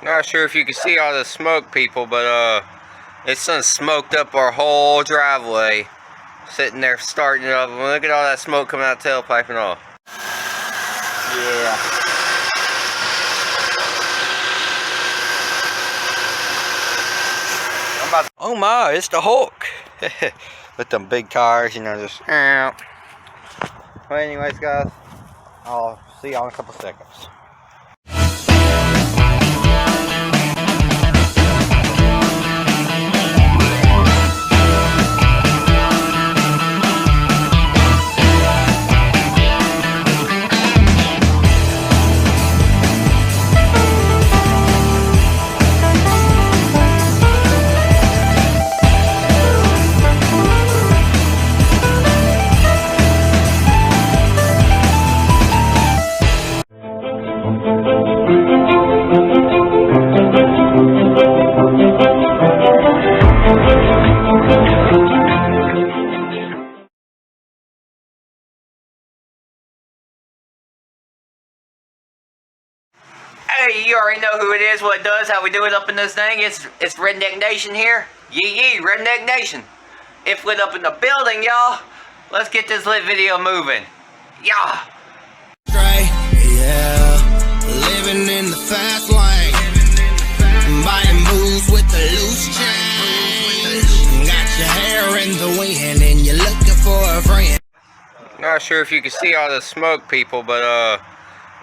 Not sure if you can see all the smoke, people, but it's done smoked up our whole driveway. Sitting there starting it up. Look at all that smoke coming out the tailpipe and all. Yeah. Oh my, it's the Hulk. With them big tires, you know, just Well, anyways, guys, I'll see y'all in a couple seconds. Hey, you already know who it is, what it does, how we do it up in this thing. It's Redneck Nation here. Yee, Redneck Nation. It's lit up in the building, y'all. Let's get this lit video moving. Yeah. Yeah, living in the fast lane, buying moves with the loose change. Got your hair in the wind and you're looking for a friend. Not sure if you can see all the smoke, people, but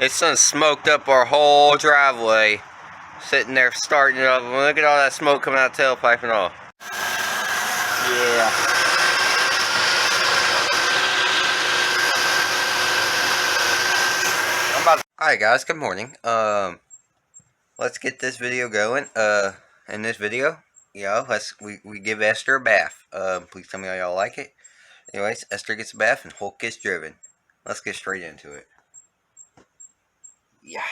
it's done smoked up our whole driveway. Sitting there starting it up. Look at all that smoke coming out the tailpipe and all. Yeah. Alright guys, good morning. Let's get this video going. In this video, we give Esther a bath. Please tell me how y'all like it. Anyways, Esther gets a bath and Hulk gets driven. Let's get straight into it. Yeah.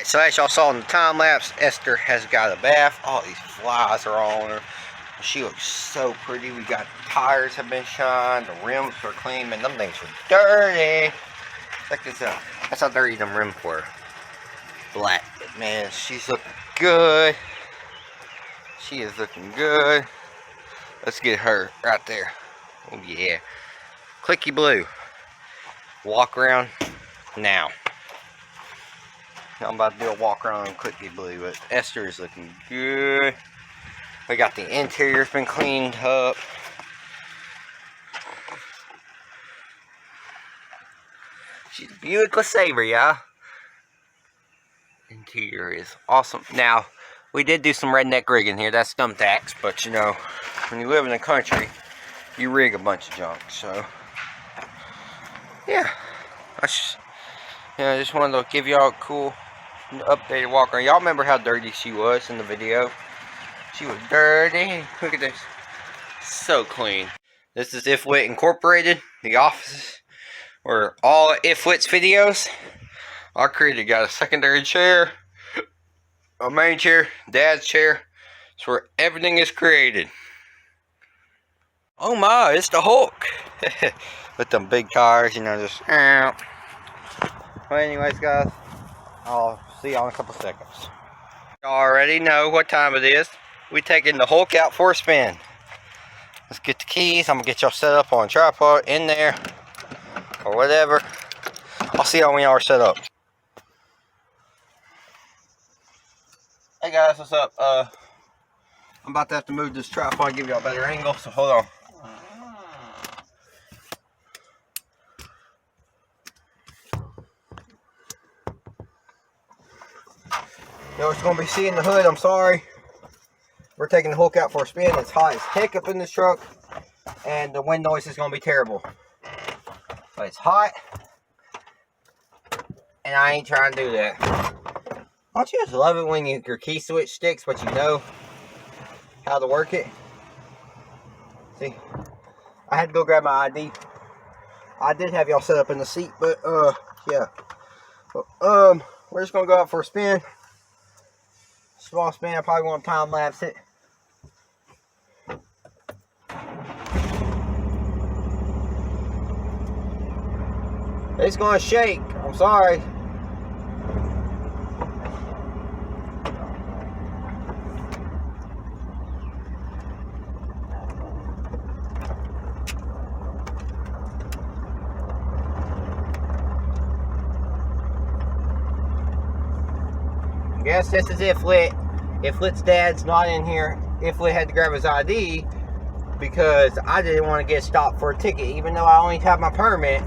So as y'all saw in the time lapse, Esther has got a bath. All these flies are all on her. She looks so pretty. We got tires have been shined, the rims are clean, and them things are dirty. Check this out. That's how dirty them rims were. Black. But man, she's looking good. She is looking good. Let's get her right there. Oh yeah. Clicky blue. Walk around now. I'm about to do a walk around on Clicky Blue, but Esther is looking good. We got the interior's been cleaned up. She's a Buick LeSabre, y'all. Interior is awesome. Now, we did do some redneck rigging here. That's thumbtacks, but you know, when you live in the country, you rig a bunch of junk. So, yeah, I just wanted to give y'all a cool, updated walk around. Y'all remember how dirty she was in the video? She was dirty. Look at this, so clean. This is If Lit Incorporated, the office where all If Lit's videos are created. Got a secondary chair, a main chair, dad's chair. It's where everything is created. Oh my, it's the Hulk. With them big tires, you know, just. Well, anyways, guys, I'll see y'all in a couple seconds. Y'all already know what time it is. We taking the Hulk out for a spin. Let's get the keys. I'm gonna get y'all set up on a tripod in there or whatever. I'll see y'all when y'all are set up. Hey guys, what's up? I'm about to have to move this tripod, give y'all a better angle, so hold on. You know, it's gonna be seeing the hood, I'm sorry. We're taking the Hulk out for a spin. It's hot as heck up in this truck, and the wind noise is gonna be terrible. But it's hot, and I ain't trying to do that. Don't you just love it when your key switch sticks, but you know how to work it? See, I had to go grab my ID. I did have y'all set up in the seat, but yeah. But, we're just gonna go out for a spin. Small spin. I probably want to time lapse it. It's gonna shake. I'm sorry. I guess this is If Lit. If Lit's dad's not in here. If Lit had to grab his ID because I didn't want to get stopped for a ticket, even though I only have my permit.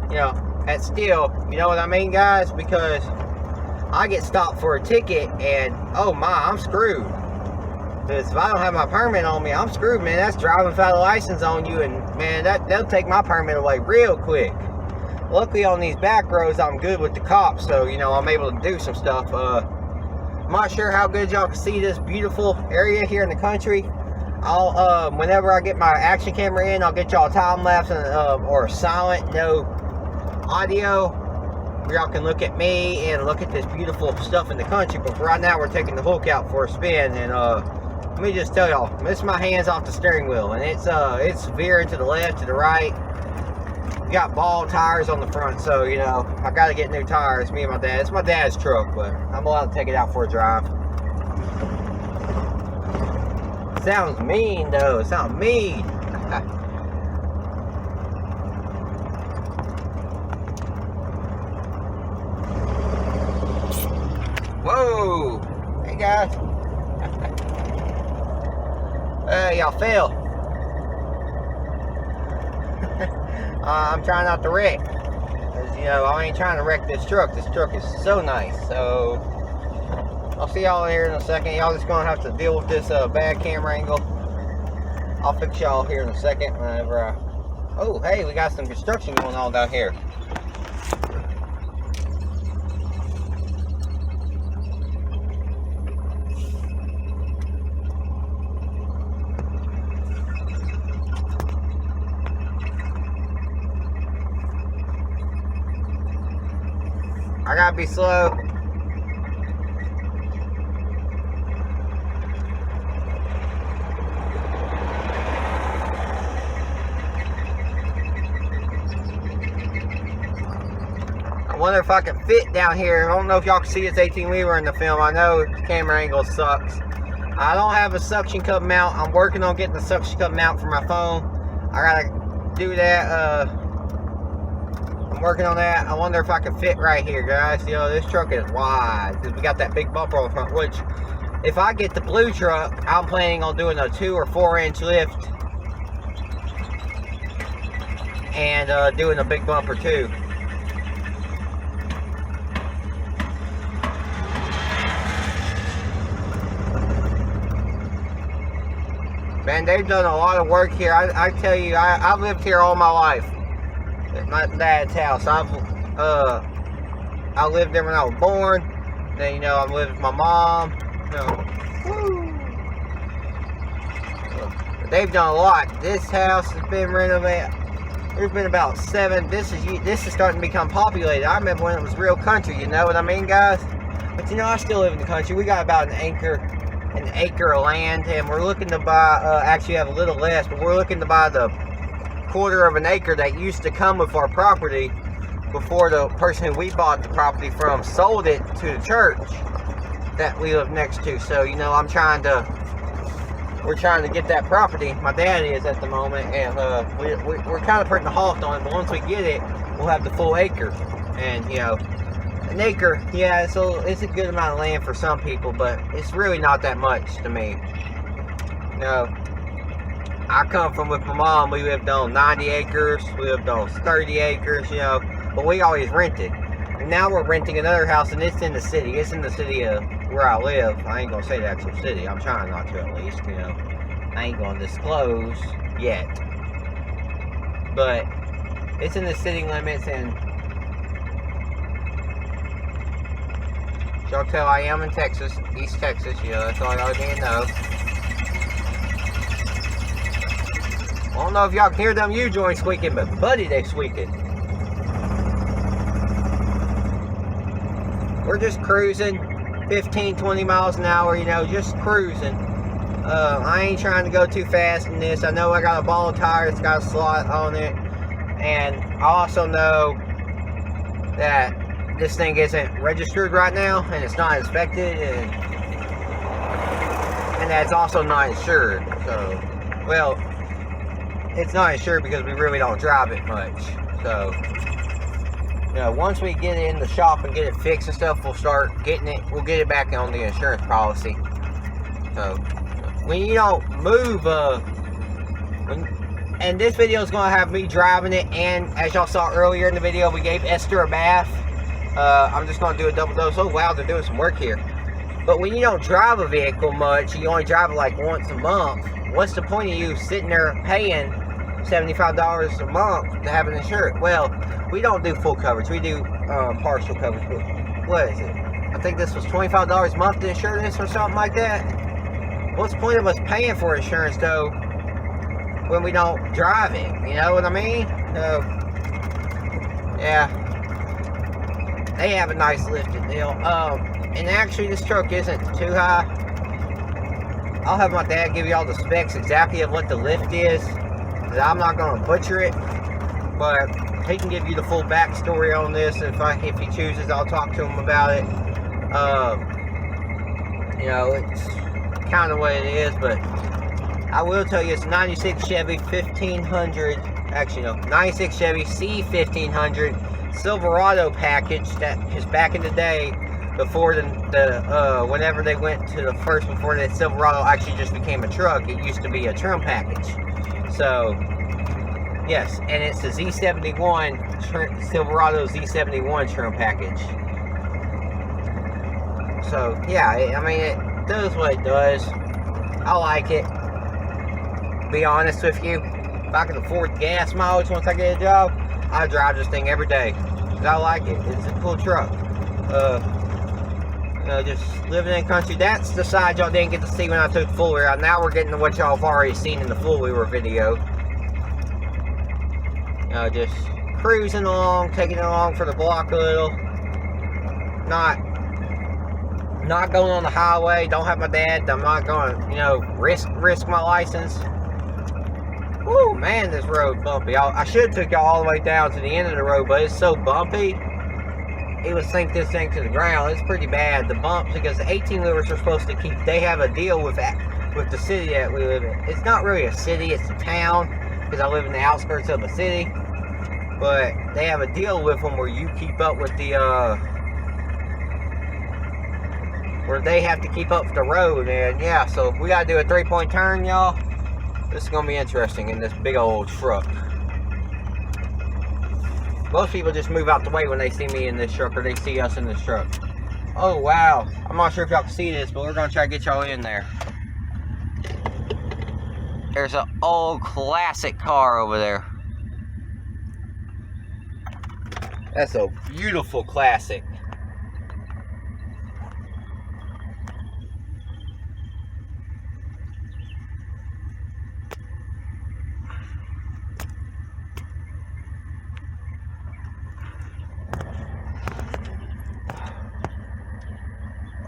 You know, that's still, you know what I mean, guys? Because I get stopped for a ticket and oh my, I'm screwed. Because if I don't have my permit on me, I'm screwed, man. That's driving without a license on you, and man, they'll take my permit away real quick. Luckily on these back roads, I'm good with the cops, so you know I'm able to do some stuff. I'm not sure how good y'all can see this beautiful area here in the country. I'll whenever I get my action camera in, I'll get y'all time lapse and or silent, no audio, where y'all can look at me and look at this beautiful stuff in the country. But for right now, we're taking the Hulk out for a spin, and let me just tell y'all, this is my hands off the steering wheel, and it's veering to the left, to the right. We got ball tires on the front, so you know I got to get new tires. Me and my dad. It's my dad's truck, but I'm allowed to take it out for a drive. Sounds mean though. It sounds mean. Whoa! Hey guys. Y'all fail. I'm trying not to wreck. Cause, you know, I ain't trying to wreck this truck. This truck is so nice. So I'll see y'all here in a second. Y'all just gonna have to deal with this bad camera angle. I'll fix y'all here in a second whenever I... Oh, hey, we got some construction going on down here. I gotta be slow. I wonder if I can fit down here. I don't know if y'all can see this 18-wheeler in the film. I know the camera angle sucks. I don't have a suction cup mount. I'm working on getting the suction cup mount for my phone. I gotta do that. I'm working on that. I wonder if I can fit right here, guys. You know, this truck is wide because we got that big bumper on the front, which if I get the blue truck, I'm planning on doing a 2 or 4 inch lift and doing a big bumper too. man, they've done a lot of work here. I tell you, I've lived here all my life at my dad's house. I lived there when I was born. Then, you know, I lived with my mom. You know, but they've done a lot. This house has been renovated. There's been about 7. This is starting to become populated. I remember when it was real country. You know what I mean, guys? But you know, I still live in the country. We got about an acre of land, and we're looking to buy. Actually, have a little less, but we're looking to buy the quarter of an acre that used to come with our property before the person who we bought the property from sold it to the church that we live next to. So, you know, we're trying to get that property. My dad is at the moment, and we're kind of putting a halt on it. But once we get it, we'll have the full acre. And you know, an acre, yeah, it's a good amount of land for some people, but it's really not that much to me. You know, I come from with my mom. We lived on 90 acres. We lived on 30 acres. You know, but we always rented. And now we're renting another house, and it's in the city. It's in the city of where I live. I ain't gonna say the actual city. I'm trying not to, at least, you know. I ain't gonna disclose yet. But it's in the city limits, and y'all tell I am in Texas, East Texas, you know, that's all y'all need to know. I don't know if y'all can hear them U-joints squeaking, but buddy, they squeaking. We're just cruising 15, 20 miles an hour, you know, just cruising. I ain't trying to go too fast in this. I know I got a ball of tire, it's got a slot on it. And I also know that this thing isn't registered right now, and it's not inspected, and that's also not insured. So, well, it's not insured because we really don't drive it much. So, you know, once we get it in the shop and get it fixed and stuff, we'll start getting it. We'll get it back on the insurance policy. So, when you don't move, and this video is going to have me driving it, and as y'all saw earlier in the video, we gave Esther a bath. I'm just going to do a double dose. Oh wow, they're doing some work here. But when you don't drive a vehicle much, you only drive it like once a month, what's the point of you sitting there paying $75 a month to have an insurance? Well, we don't do full coverage. We do partial coverage. What is it? I think this was $25 a month to insure this or something like that. What's the point of us paying for insurance, though, when we don't drive it? You know what I mean? Yeah. They have a nice lifted deal. And actually, this truck isn't too high. I'll have my dad give you all the specs exactly of what the lift is. I'm not going to butcher it, but he can give you the full backstory on this. If he chooses, I'll talk to him about it. You know, it's kind of what it is, but I will tell you it's 96 Chevy 1500, actually no, 96 Chevy C1500 Silverado package that is back in the day before whenever they went to the first, before that Silverado actually just became a truck. It used to be a trim package. So yes, and it's a Z71 Silverado Z71 trim package. So yeah, I mean, it does what it does. I like it. Be honest with you, if I can afford gas mileage once I get a job, I drive this thing every day because I like it. It's a cool truck. You know, just living in the country. That's the side y'all didn't get to see when I took the full wheel out. Now we're getting to what y'all have already seen in the full wheel video. You know, just cruising along, taking it along for the block a little. Not going on the highway. Don't have my dad. I'm not going to, you know, risk my license. Woo, man, this road bumpy. I should have took y'all all the way down to the end of the road, but it's so bumpy. It would sink this thing to the ground. It's pretty bad, the bumps, because the 18-wheelers are supposed to keep, they have a deal with the city that we live in. It's not really a city, it's a town, because I live in the outskirts of the city. But they have a deal with them where you keep up with the, where they have to keep up with the road. And yeah, so we got to do a 3-point turn, y'all. This is going to be interesting in this big old truck. Most people just move out the way when they see me in this truck, or they see us in this truck. Oh wow, I'm not sure if y'all can see this, but we're going to try to get y'all in there. There's an old classic car over there. That's a beautiful classic.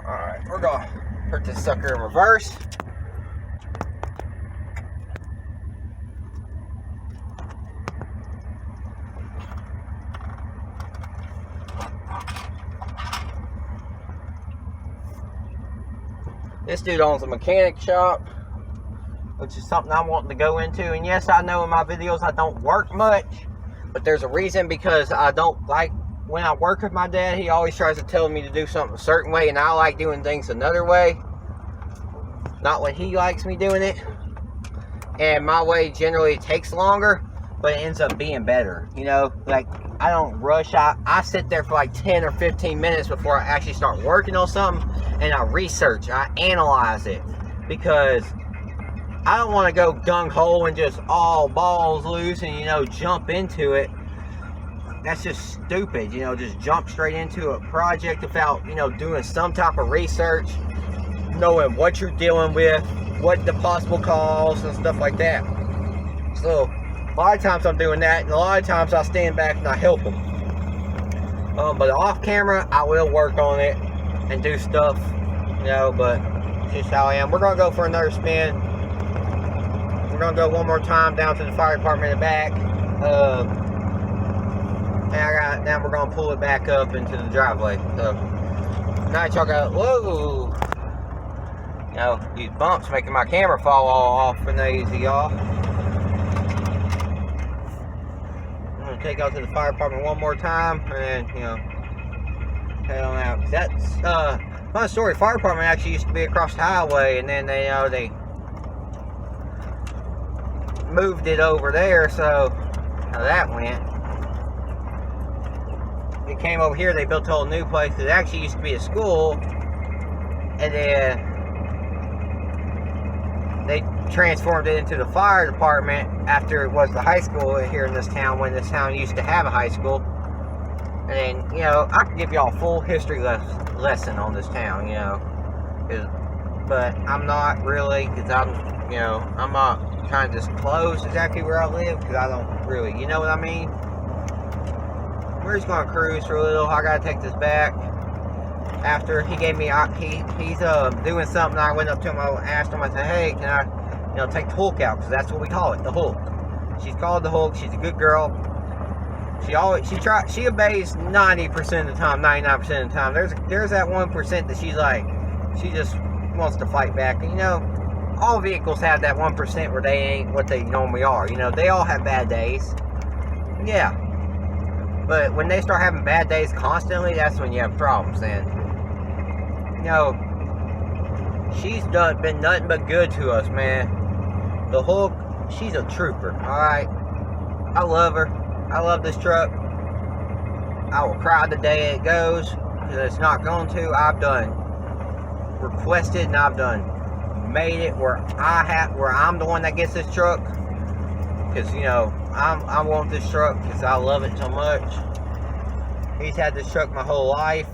Alright, we're gonna put this sucker in reverse. This dude owns a mechanic shop, which is something I'm wanting to go into. And yes, I know in my videos I don't work much, but there's a reason, because I don't like, when I work with my dad, he always tries to tell me to do something a certain way, and I like doing things another way. Not when he likes me doing it. And my way generally takes longer, but it ends up being better. You know, like, I don't rush. I sit there for like 10 or 15 minutes before I actually start working on something, and I research, I analyze it, because I don't want to go gung-ho and just all balls loose and, you know, jump into it. That's just stupid, you know, just jump straight into a project without, you know, doing some type of research, knowing what you're dealing with, what the possible cause and stuff like that. So a lot of times I'm doing that, and a lot of times I stand back and I help them. But off camera, I will work on it and do stuff, you know, but just how I am. We're gonna go for another spin. We're gonna go one more time down to the fire department in the back. And now we're gonna pull it back up into the driveway. So now y'all got, whoa, you know, these bumps making my camera fall all off and easy, y'all. I'm gonna take out to the fire department one more time, and you know, head on out. That's fun story. Fire department actually used to be across the highway, and then they, you know, they moved it over there. So how that went. It came over here, they built a whole new place. It actually used to be a school, and then they transformed it into the fire department after it was the high school here in this town, when this town used to have a high school. And then, you know, I can give y'all a full history lesson on this town, you know, but I'm not really, because I'm, you know, I'm not trying to disclose exactly where I live, because I don't really, you know what I mean? We're just gonna cruise for a little. I gotta take this back. After he gave me, he's doing something. I went up to him. I asked him. I said, "Hey, can I, you know, take the Hulk out?" Because that's what we call it, the Hulk. She's called the Hulk. She's a good girl. She obeys 90% of the time, 99% of the time. There's that 1% that she's like, she just wants to fight back. And, you know, all vehicles have that 1% where they ain't what they normally are. You know, they all have bad days. Yeah. But when they start having bad days constantly, that's when you have problems. And, you know, she's been nothing but good to us, man. The Hulk, she's a trooper, alright? I love her. I love this truck. I will cry the day it goes, because it's not going to. I've done requested, and I've done made it where I'm the one that gets this truck. Because, you know, I want this truck because I love it so much. He's had this truck my whole life.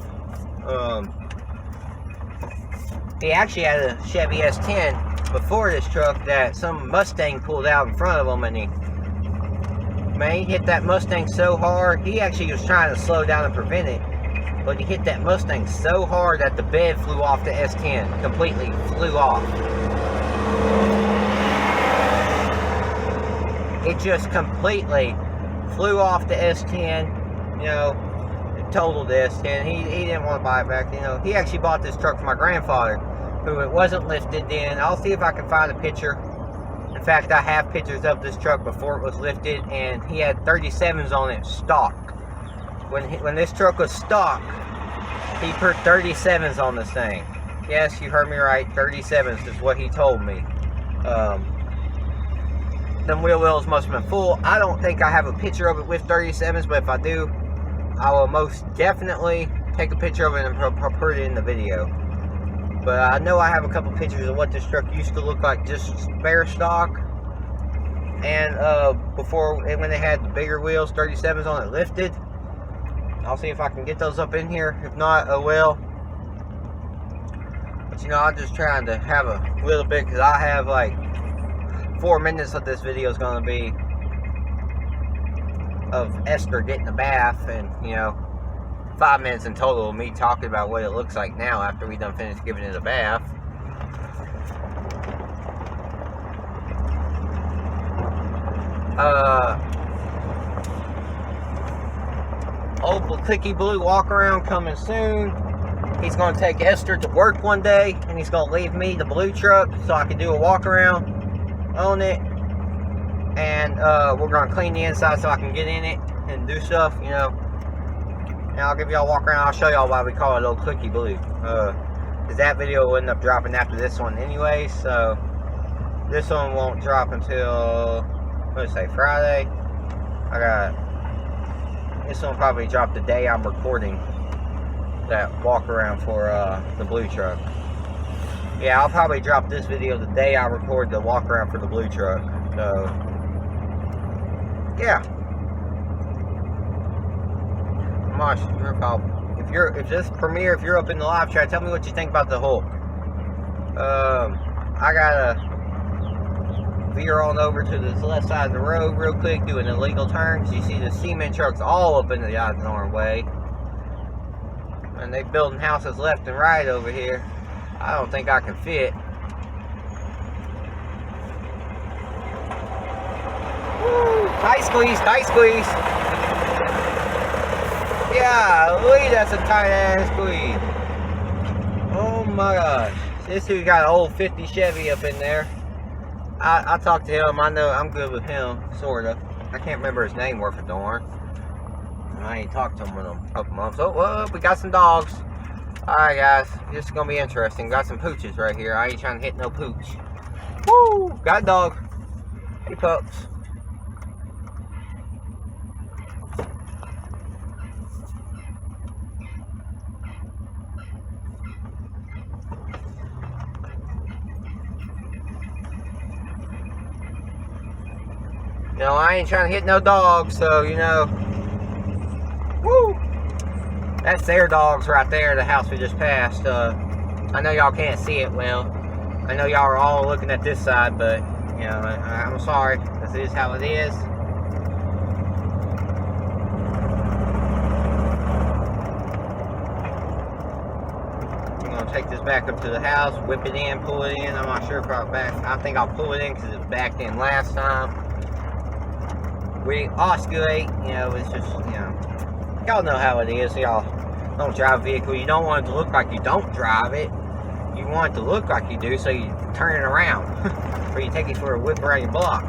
He actually had a Chevy S10 before this truck that some Mustang pulled out in front of him, and he hit that Mustang so hard. He actually was trying to slow down and prevent it, but he hit that Mustang so hard that the bed flew off the S10. Completely flew off. It just completely flew off the S10, you know, totaled this, and he didn't want to buy it back. You know, he actually bought this truck for my grandfather, who it wasn't lifted then. I'll see if I can find a picture. In fact, I have pictures of this truck before it was lifted, and he had 37s on it stock. When this truck was stock, he put 37s on this thing. Yes, you heard me right, 37s is what he told me. Them wheel wells must have been full. I don't think I have a picture of it with 37s, but if I do, I will most definitely take a picture of it and put it in the video. But I know I have a couple pictures of what this truck used to look like, just spare stock. And before, when they had the bigger wheels, 37s on it, lifted. I'll see if I can get those up in here. If not, oh well. But you know, I'm just trying to have a little bit, because I have like 4 minutes of this video is going to be of Esther getting a bath, and you know, 5 minutes in total of me talking about what it looks like now after we done finished giving it a bath. Old Clicky Blue walk around coming soon. He's going to take Esther to work one day, and he's going to leave me the blue truck so I can do a walk around on it. And we're going to clean the inside so I can get in it and do stuff, you know. And I'll give y'all a walk around. I'll show y'all why we call it Old Clicky Blue. Because that video will end up dropping after this one anyway, so this one won't drop until, what did I say, Friday? This one will probably drop the day I'm recording that walk around for the blue truck. Yeah, I'll probably drop this video the day I record the walk around for the blue truck. So yeah, I'm not sure if this premiere, if you're up in the live chat, tell me what you think about the Hulk. I gotta veer on over to this left side of the road real quick, do an illegal turn, because you see the cement trucks all up into the Eisenhower way, and they building houses left and right over here. I don't think I can fit. Woo! Tight squeeze, tight squeeze. Yeah, look, that's a tight ass squeeze. Oh my gosh. This dude got an old 50 Chevy up in there. I talked to him. I know I'm good with him, sort of. I can't remember his name worth a darn. I ain't talked to him in a couple months. Oh, well, we got some dogs. Alright, guys. This is going to be interesting. Got some pooches right here. I ain't trying to hit no pooch. Woo! Got a dog. Hey, pups. You know, I ain't trying to hit no dogs, so, you know. Woo! That's their dogs right there, the house we just passed. I know y'all can't see it well. I know y'all are all looking at this side, but, you know, I'm sorry. This is how it is. I'm going to take this back up to the house, whip it in, pull it in. I'm not sure if I'll back. I think I'll pull it in because it was backed in last time. We osculate, you know, it's just, you know, y'all know how it is. Y'all don't drive a vehicle. You don't want it to look like you don't drive it. You want it to look like you do, so you turn it around. Or you take it for a whip around your block.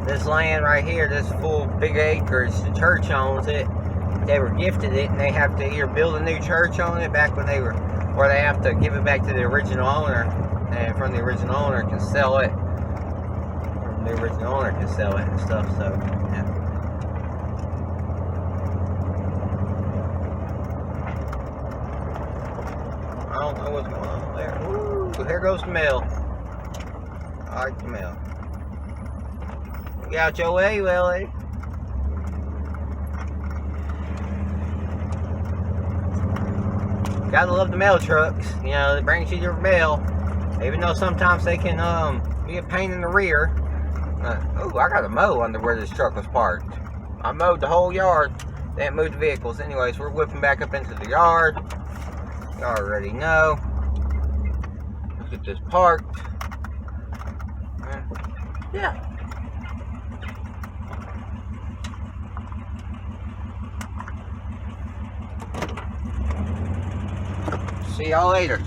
This land right here, this full big acreage, the church owns it. They were gifted it, and they have to either build a new church on it back when they were, or they have to give it back to the original owner, and from the original owner can sell it. From the original owner can sell it and stuff. So yeah. I don't know what's going on there. Ooh, here goes the mail. I like the mail. Get out your way, Willie. Gotta love the mail trucks. You know, they bring you your mail. Even though sometimes they can be a pain in the rear. Oh, I got a mow under where this truck was parked. I mowed the whole yard. They didn't move the vehicles. Anyways, we're whipping back up into the yard. You already know. Let's get this parked. Yeah. See y'all later.